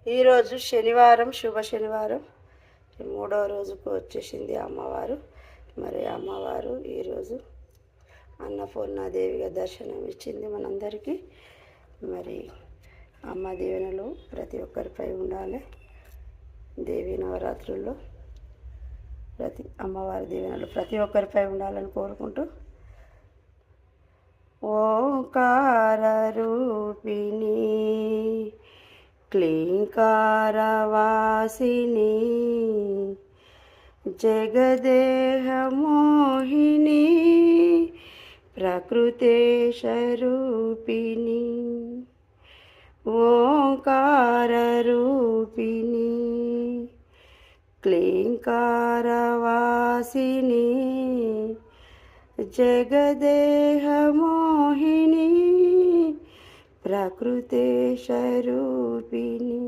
ఈరోజు శనివారం, శుభ శనివారం, మూడవ రోజుకు వచ్చేసింది అమ్మవారు. మరి అమ్మవారు ఈరోజు అన్నపూర్ణాదేవిగా దర్శనం ఇచ్చింది మనందరికీ. మరి అమ్మ దీవెనలు ప్రతి ఒక్కరిపై ఉండాలి. దేవి నవరాత్రుల్లో అమ్మవారి దీవెనలు ప్రతి ఒక్కరిపై ఉండాలని కోరుకుంటూ, ఓంకార రూపిణి క్లీంకారవాసిని జగదేహ మోహిని ప్రకృతేశ రూపిణి, ఓంకార రూపిణి క్లీంకారవాసిని జగదేహ మోహిని ప్రకృతేశ రూపిణి.